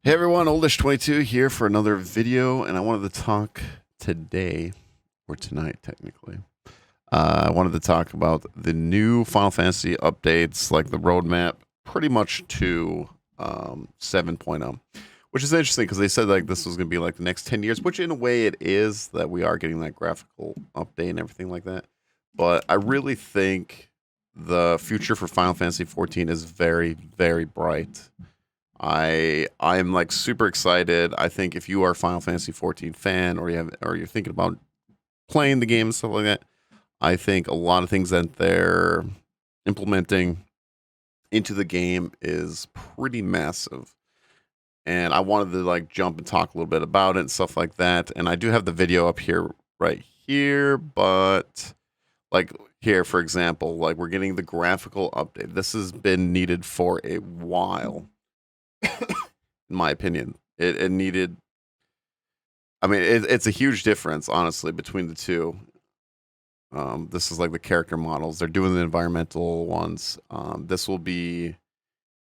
Hey everyone, oldish 22 here for another video, and I wanted to talk today, or tonight technically. I wanted to talk about the new Final Fantasy updates, like the roadmap, pretty much to 7.0, which is interesting because they said like this was going to be like the next 10 years, which in a way it is, that we are getting that graphical update and everything like that. But I really think the future for Final Fantasy 14 is very, very bright. I'm like super excited. I think if you are a Final Fantasy 14 fan, or you're thinking about playing the game and stuff like that, I think a lot of things that they're implementing into the game is pretty massive. And I wanted to like jump and talk a little bit about it and stuff like that. And I do have the video up here right here, but like here, for example, like we're getting the graphical update. This has been needed for a while. In my opinion, it needed. I mean, it's a huge difference, honestly, between the two. This is like the character models. They're doing the environmental ones. This will be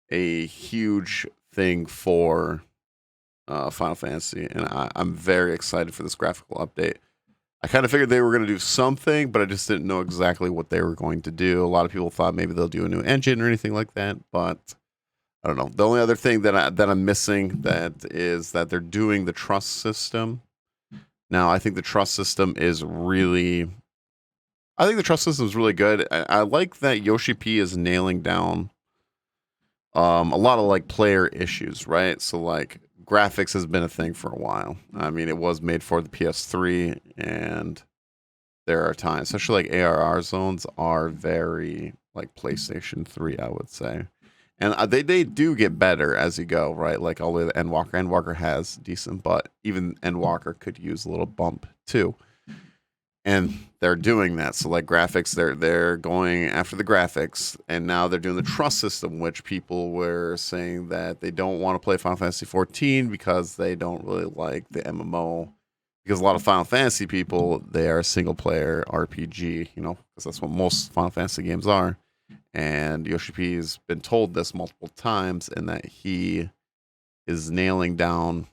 a huge thing for Final Fantasy, and I'm very excited for this graphical update. I kind of figured they were going to do something, but I just didn't know exactly what they were going to do. A lot of people thought maybe they'll do a new engine or anything like that, but I don't know. The only other thing that I'm missing that is that they're doing the trust system. Now, I think the trust system is really. I think the trust system is really good. I like that Yoshi P is nailing down a lot of like player issues, right? So like graphics has been a thing for a while. I mean, it was made for the PS3, and there are times, especially like ARR zones, are very like PlayStation 3, I would say. And they do get better as you go, right? Like all the way to Endwalker. Endwalker has decent, but even Endwalker could use a little bump too. And they're doing that. So like graphics, they're going after the graphics, and now they're doing the trust system, which people were saying that they don't want to play Final Fantasy 14 because they don't really like the MMO. Because a lot of Final Fantasy people, they are single player RPG, because that's what most Final Fantasy games are. And Yoshi P has been told this multiple times, and that he is nailing down.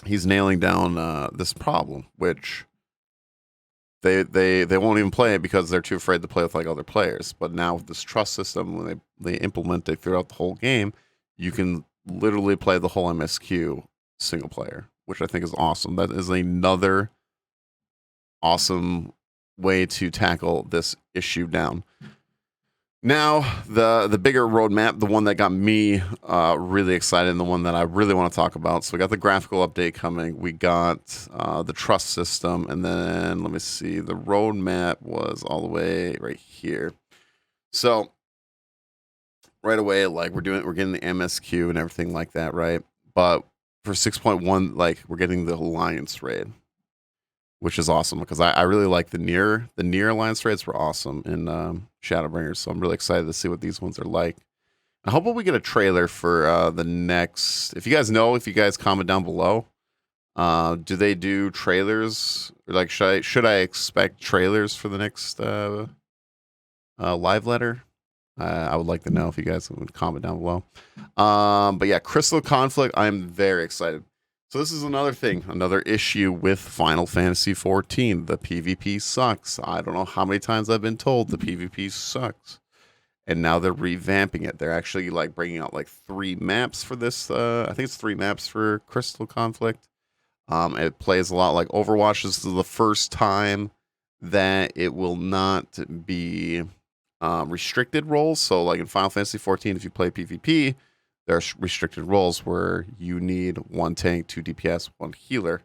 He's nailing down this problem, which they won't even play it because they're too afraid to play with like other players. But now with this trust system, when they implement it throughout the whole game, you can literally play the whole MSQ single player, which I think is awesome. That is another awesome way to tackle this issue down. Now, the bigger roadmap, the one that got me really excited, and the one that I really want to talk about. So we got the graphical update coming. We got the trust system, and then let me see. The roadmap was all the way right here. So right away, like we're getting the MSQ and everything like that, right? But for 6.1, like we're getting the Alliance raid, which is awesome because I really like the near Alliance raids were awesome in Shadowbringers, so I'm really excited to see what these ones are like. I hope we get a trailer for the next. If you guys comment down below. Do they do trailers? Or like, should I expect trailers for the next live letter? I would like to know if you guys would comment down below. But yeah, Crystal Conflict, I'm very excited. So this is another thing, another issue with Final Fantasy 14. The PvP sucks. I don't know how many times I've been told the PvP sucks. And now they're revamping it. They're actually like bringing out like 3 maps for this. I think it's 3 maps for Crystal Conflict. It plays a lot like Overwatch. This is the first time that it will not be restricted roles. So like in Final Fantasy 14, if you play PvP, there's restricted roles where you need 1 tank, 2 DPS, 1 healer.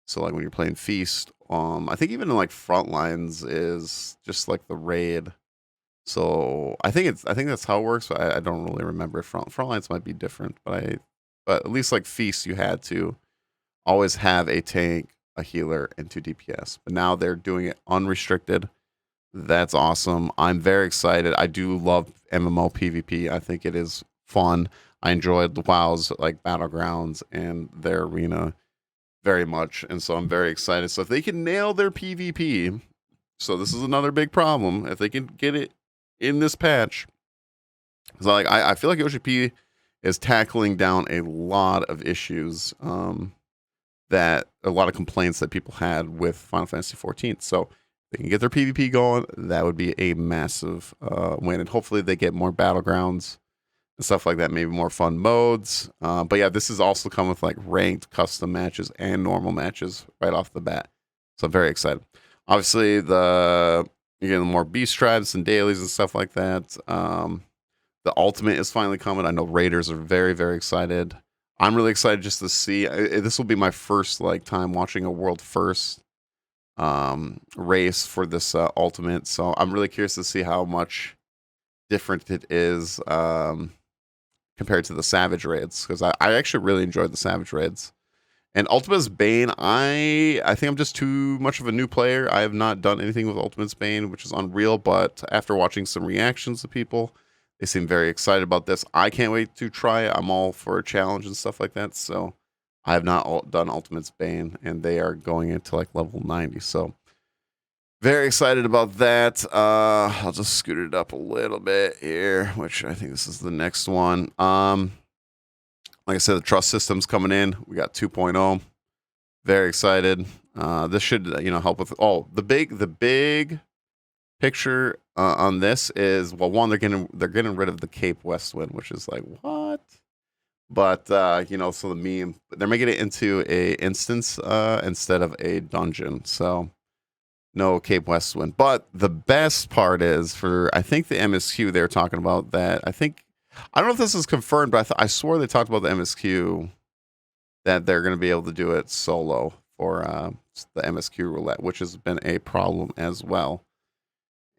So like when you're playing Feast, I think even in like Frontlines is just like the raid. So I think that's how it works. But I don't really remember. Frontlines might be different, but at least like Feast, you had to always have a tank, a healer, and 2 DPS. But now they're doing it unrestricted. That's awesome. I'm very excited. I do love MMO PvP. I think it is fun. I enjoyed the WoW's like Battlegrounds and their arena very much, and so I'm very excited. So if they can nail their PvP, so this is another big problem. If they can get it in this patch, because like I feel like Yoshi P is tackling down a lot of issues that a lot of complaints that people had with Final Fantasy 14. So they can get their PvP going. That would be a massive win, and hopefully they get more battlegrounds and stuff like that. Maybe more fun modes. But yeah, this is also come with like ranked custom matches and normal matches right off the bat. So I'm very excited. Obviously, you're getting more beast tribes and dailies and stuff like that. The ultimate is finally coming. I know raiders are very, very excited. I'm really excited just to see. This will be my first like time watching a world first race for this ultimate. So I'm really curious to see how much different it is compared to the Savage raids, because I actually really enjoyed the Savage raids. And Ultimate's Bane, I think I'm just too much of a new player. I have not done anything with Ultimate's Bane, which is unreal. But after watching some reactions of people, they seem very excited about this. I can't wait to try it. I'm all for a challenge and stuff like that. So I have not done Ultimate's Bane, and they are going into like level 90. So very excited about that. I'll just scoot it up a little bit here, which I think this is the next one. Like I said, the trust system's coming in. We got 2.0. Very excited. This should, help with. Oh, the big picture on this is, well, one, they're getting rid of the Cape Westwind, which is like what? But so the meme, they're making it into a instance instead of a dungeon. So no Cape Westwind. But the best part is for, I think, the MSQ, they were talking about that. I don't know if this is confirmed, but I swore they talked about the MSQ, that they're going to be able to do it solo for the MSQ roulette, which has been a problem as well.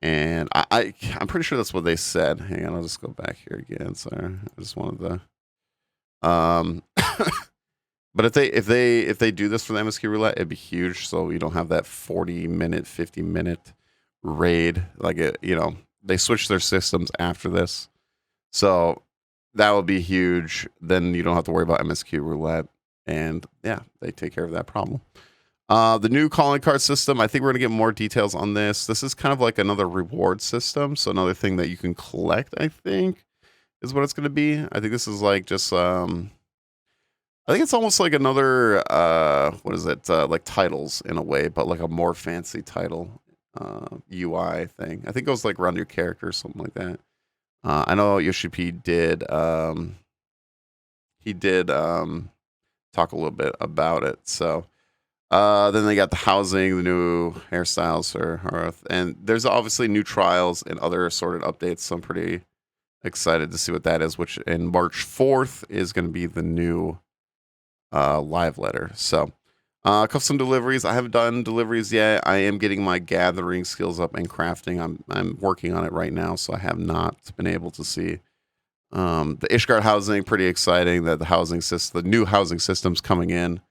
And I'm pretty sure that's what they said. Hang on, I'll just go back here again. Sorry, I just wanted to. But if they do this for the MSQ roulette, it'd be huge. So you don't have that 40-minute, 50-minute raid. Like they switch their systems after this. So that will be huge. Then you don't have to worry about MSQ roulette. And yeah, they take care of that problem. The new calling card system, I think we're going to get more details on this. This is kind of like another reward system. So another thing that you can collect, I think, is what it's going to be. I think this is like just, I think it's almost like another, what is it? Like titles in a way, but like a more fancy title UI thing. I think it goes like around your character or something like that. I know Yoshi P did. He did talk a little bit about it. So then they got the housing, the new hairstyles for Earth, and there's obviously new trials and other assorted updates. So I'm pretty excited to see what that is. Which in March 4th is going to be the new live letter. So custom deliveries. I haven't done deliveries yet. I am getting my gathering skills up and crafting. I'm working on it right now, so I have not been able to see the Ishgard housing. Pretty exciting that the new housing system's coming in.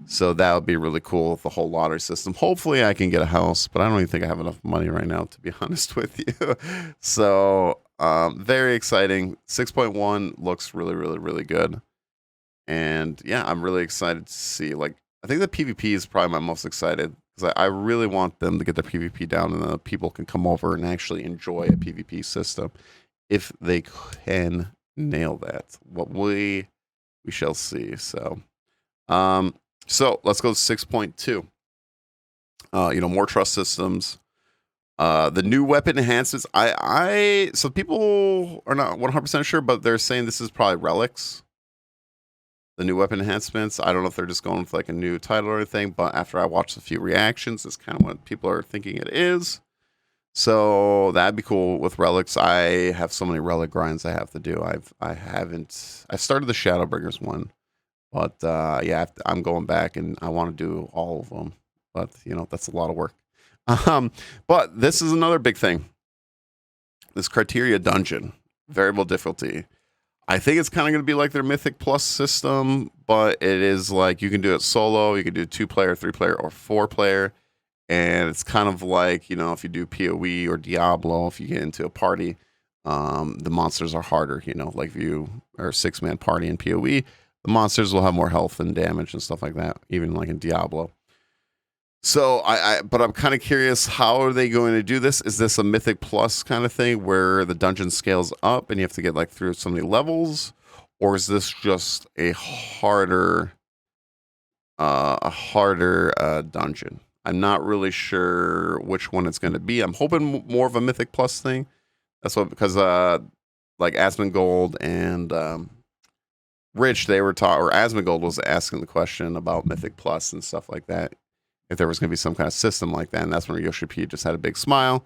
So that would be really cool with the whole lottery system. Hopefully I can get a house, but I don't even think I have enough money right now, to be honest with you. So very exciting. 6.1 looks really, really, really good. And yeah, I'm really excited to see, like, I think the PvP is probably my most excited, because I really want them to get their PvP down, and then people can come over and actually enjoy a PvP system if they can nail that. What we shall see. So let's go to 6.2. More trust systems. The new weapon enhancements. So people are not 100% sure, but they're saying this is probably relics. The new weapon enhancements. I don't know if they're just going with like a new title or anything, but after I watched a few reactions, it's kind of what people are thinking it is. So that'd be cool with relics. I have so many relic grinds I have to do. I started the Shadowbringers one, but yeah, I'm going back and I want to do all of them. But that's a lot of work. But this is another big thing. This criteria dungeon, variable difficulty. I think it's kind of going to be like their Mythic Plus system, but it is like you can do it solo, you can do 2-player, 3-player, or 4-player. And it's kind of like, if you do PoE or Diablo, if you get into a party, the monsters are harder. Like if you are a 6-man party in PoE, the monsters will have more health and damage and stuff like that, even like in Diablo. So but I'm kind of curious, how are they going to do this? Is this a Mythic Plus kind of thing where the dungeon scales up and you have to get like through so many levels? or is this just a harder dungeon? I'm not really sure which one it's going to be. I'm hoping more of a Mythic Plus thing. That's what, because like Asmongold and Rich, they were taught, or Asmongold was asking the question about Mythic Plus and stuff like that. If there was going to be some kind of system like that, and that's when Yoshi P just had a big smile.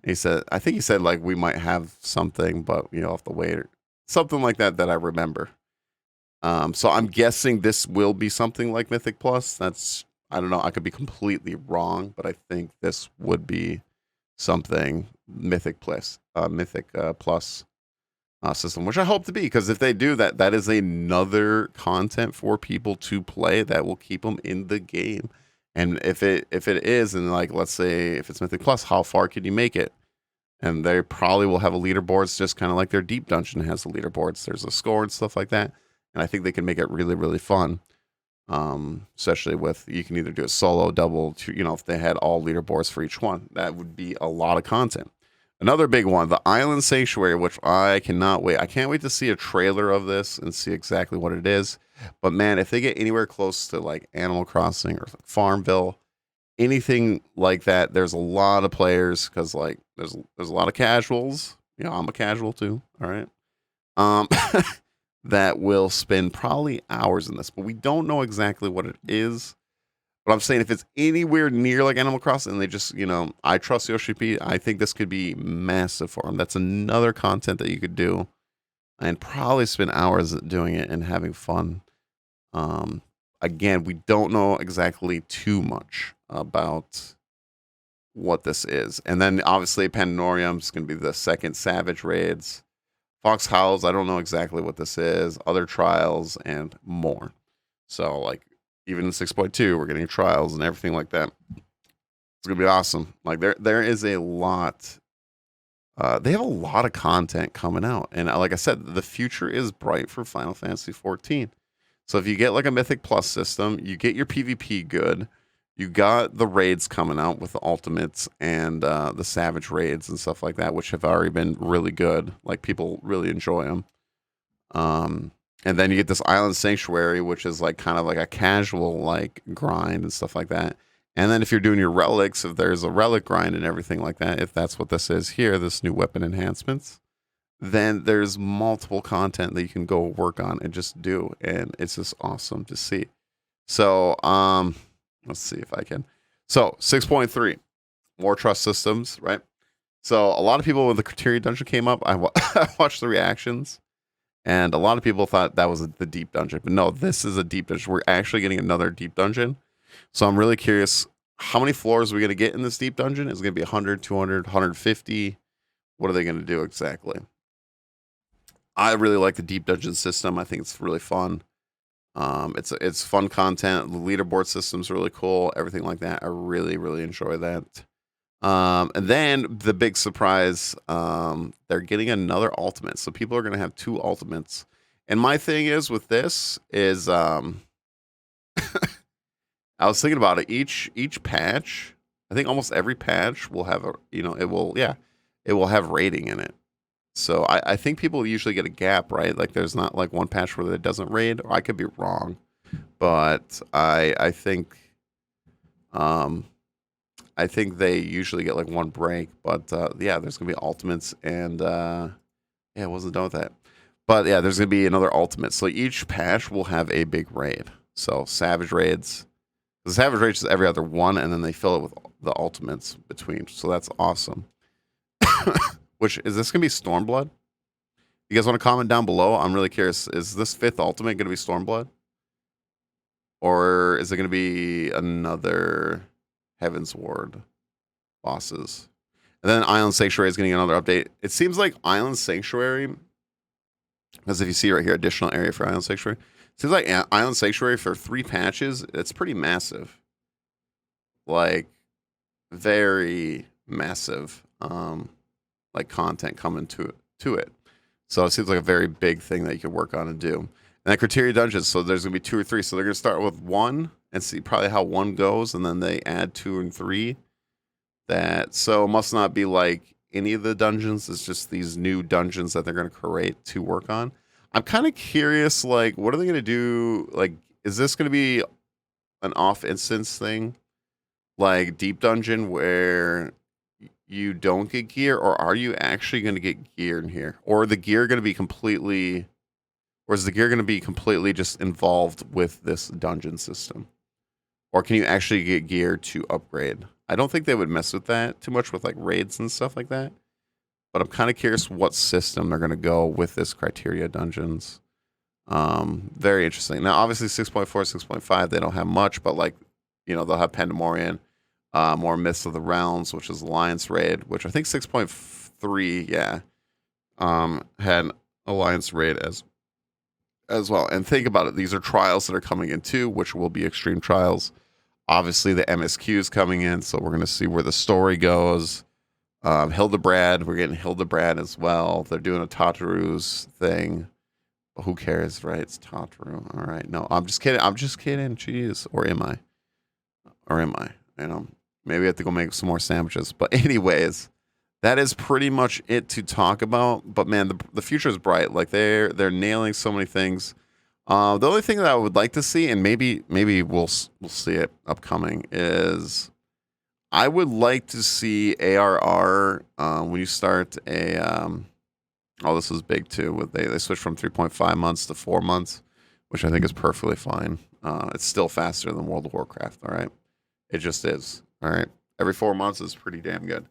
He said, I think he said like we might have something, but I'll have to wait, or something like that I remember. So I'm guessing this will be something like Mythic Plus. I don't know. I could be completely wrong, but I think this would be something Mythic Plus, system, which I hope to be, because if they do that, that is another content for people to play that will keep them in the game. And if it is, and like let's say if it's Mythic Plus, how far can you make it? And they probably will have a leaderboards, just kind of like their Deep Dungeon has the leaderboards. There's a score and stuff like that, and I think they can make it really, really fun. Especially with, you can either do a solo, double, if they had all leaderboards for each one, that would be a lot of content. Another big one, the Island Sanctuary, which I cannot wait. I can't wait to see a trailer of this and see exactly what it is. But man, if they get anywhere close to like Animal Crossing or Farmville, anything like that, there's a lot of players, because like there's a lot of casuals. I'm a casual too. All right. That will spend probably hours in this, but we don't know exactly what it is. But I'm saying if it's anywhere near like Animal Crossing, and they just, I trust Yoshi P, I think this could be massive for them. That's another content that you could do and probably spend hours doing it and having fun. Again, we don't know exactly too much about what this is. And then obviously Pandemonium is going to be the second Savage Raids. Fox Howls, I don't know exactly what this is. Other trials and more. So like, even in 6.2, we're getting trials and everything like that. It's gonna be awesome. Like there is a lot. They have a lot of content coming out, and like I said, the future is bright for Final Fantasy 14. So if you get like a Mythic Plus system, you get your PvP good. You got the raids coming out with the ultimates and the Savage Raids and stuff like that, which have already been really good. Like people really enjoy them. And then you get this Island Sanctuary, which is like kind of like a casual like grind and stuff like that. And then if you're doing your relics, if there's a relic grind and everything like that, if that's what this is here, this new weapon enhancements, then there's multiple content that you can go work on and just do. And it's just awesome to see. So let's see if I can. So 6.3, more trust systems, right? So a lot of people, when the Criteria Dungeon came up, I watched the reactions. And a lot of people thought that was the deep dungeon. But no, this is a deep dungeon. We're actually getting another deep dungeon. So I'm really curious, how many floors are we going to get in this deep dungeon? Is it going to be 100, 200, 150? What are they going to do exactly? I really like the deep dungeon system. I think it's really fun. It's fun content. The leaderboard system's really cool. Everything like that. I really, really enjoy that. And then the big surprise, they're getting another ultimate. So people are going to have 2 ultimates. And my thing is with this is, I was thinking about it. Each patch, I think almost every patch will have it will have rating in it. So I think people usually get a gap, right? Like there's not like one patch where it doesn't raid, or I could be wrong, but I think, I think they usually get like one break, but there's gonna be ultimates, and I wasn't done with that. But yeah, there's gonna be another ultimate. So each patch will have a big raid. So Savage Raids, the Savage Raids is every other one, and then they fill it with the ultimates between. So that's awesome. Which is this gonna be Stormblood? You guys want to comment down below? I'm really curious. Is this 5th ultimate gonna be Stormblood, or is it gonna be another Heaven's Ward bosses? And then Island Sanctuary is getting another update. It seems like Island Sanctuary, because if you see right here, additional area for Island Sanctuary, it seems like Island Sanctuary for 3 patches, it's pretty massive. Like, very massive, like content coming to it. So it seems like a very big thing that you can work on and do. And that Criteria Dungeons, so there's gonna be 2 or 3. So they're gonna start with 1 and see probably how 1 goes, and then they add 2 and 3. So it must not be like any of the dungeons. It's just these new dungeons that they're gonna create to work on. I'm kind of curious, like, what are they going to do? Like, is this going to be an off instance thing, like Deep Dungeon, where you don't get gear, or are you actually going to get gear in here, or the gear going to be completely, or is the gear going to be completely just involved with this dungeon system, or can you actually get gear to upgrade? I don't think they would mess with that too much with like raids and stuff like that. But I'm kind of curious what system they're going to go with this criteria dungeons. Very interesting. Now, obviously, 6.4, 6.5, they don't have much, but like, they'll have Pandemorium, more Myths of the Realms, which is Alliance Raid, which I think 6.3, yeah, had Alliance Raid as well. And think about it; these are trials that are coming in too, which will be extreme trials. Obviously, the MSQ is coming in, so we're going to see where the story goes. Hildebrand, we're getting Hildebrand as well. They're doing a Tataru's thing. Who cares, right? It's Tataru. All right. No, I'm just kidding. I'm just kidding. Jeez. Or am I? Or am I? Maybe I have to go make some more sandwiches. But anyways, that is pretty much it to talk about. But man, the future is bright. Like they're nailing so many things. The only thing that I would like to see, and maybe we'll see it upcoming, is I would like to see ARR when you start a. This is big too. With they switched from 3.5 months to 4 months, which I think is perfectly fine. It's still faster than World of Warcraft. All right, it just is. All right, every 4 months is pretty damn good.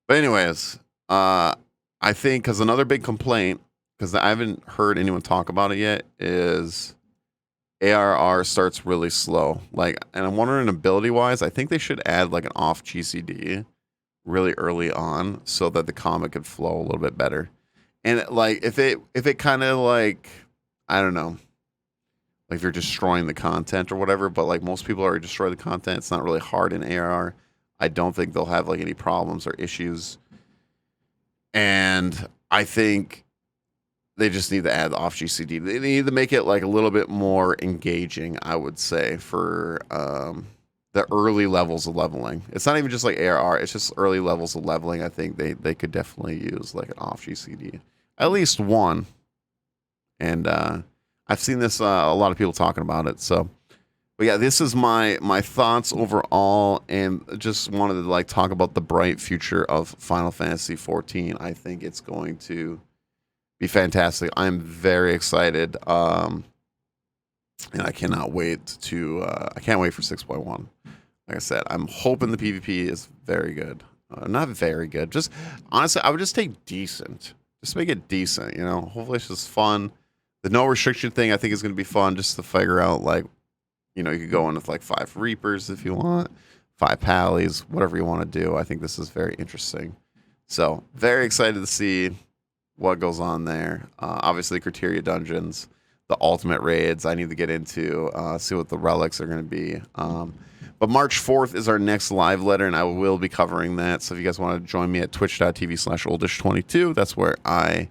But anyways, I think because another big complaint, because I haven't heard anyone talk about it yet, is ARR starts really slow. Like, and I'm wondering ability wise, I think they should add like an off GCD really early on so that the comic could flow a little bit better. And like if it kind of like, I don't know, like if you're destroying the content or whatever, but like most people already destroy the content, it's not really hard in ARR. I don't think they'll have like any problems or issues. And I think they just need to add the off GCD. They need to make it like a little bit more engaging, I would say, for the early levels of leveling. It's not even just like ARR, it's just early levels of leveling. I think they could definitely use like an off GCD. At least one. And I've seen this a lot of people talking about it. So, but yeah, this is my thoughts overall, and just wanted to like talk about the bright future of Final Fantasy 14. I think it's going to be fantastic. I'm very excited. And I cannot wait to I can't wait for 6.1. Like I said, I'm hoping the PvP is very good. Not very good. Just honestly, I would just take decent. Just make it decent, Hopefully it's just fun. The no restriction thing I think is going to be fun, just to figure out like, you could go in with like 5 Reapers if you want, 5 Pallies, whatever you want to do. I think this is very interesting. So very excited to see what goes on there. Obviously criteria dungeons, the ultimate raids I need to get into, see what the relics are going to be. But March 4th is our next live letter, and I will be covering that. So if you guys want to join me at twitch.tv/oldish22, that's where I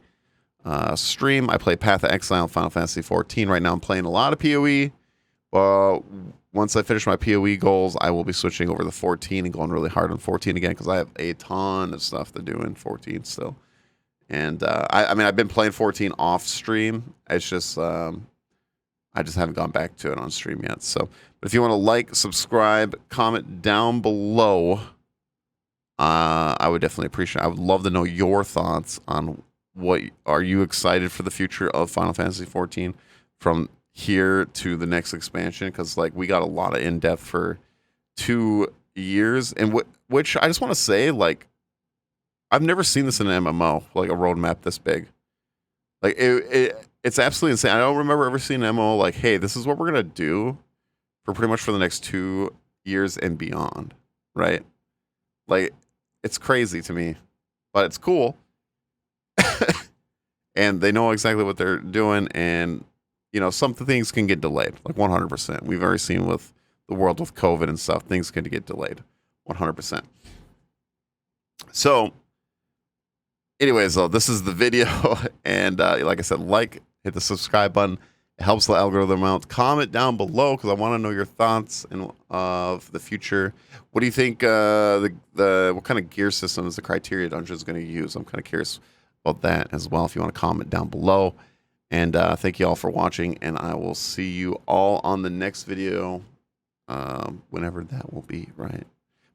stream. I play Path of Exile and Final Fantasy 14. Right now I'm playing a lot of PoE. Once I finish my PoE goals, I will be switching over to 14 and going really hard on 14 again, because I have a ton of stuff to do in 14 still. And I mean, I've been playing 14 off stream. It's just I just haven't gone back to it on stream yet. So, but if you want to like, subscribe, comment down below, I would definitely appreciate it. I would love to know your thoughts on what are you excited for the future of Final Fantasy 14 from here to the next expansion, because like we got a lot of in-depth for 2 years, and which I just want to say, like, I've never seen this in an MMO, like a roadmap this big. Like it's absolutely insane. I don't remember ever seeing an MMO like, hey, this is what we're gonna do for pretty much for the next 2 years and beyond, right? Like, it's crazy to me, but it's cool. And they know exactly what they're doing, and some things can get delayed, like 100%. We've already seen with the world with COVID and stuff, things can get delayed 100%. So anyways, though, this is the video, and like I said, hit the subscribe button. It helps the algorithm out. Comment down below, because I want to know your thoughts of the future. What do you think? What kind of gear system is the criteria dungeon is going to use? I'm kind of curious about that as well. If you want to comment down below, And thank you all for watching, and I will see you all on the next video, whenever that will be, right?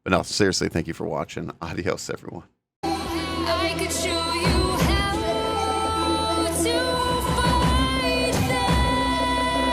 But no, seriously, thank you for watching. Adios, everyone. I could show you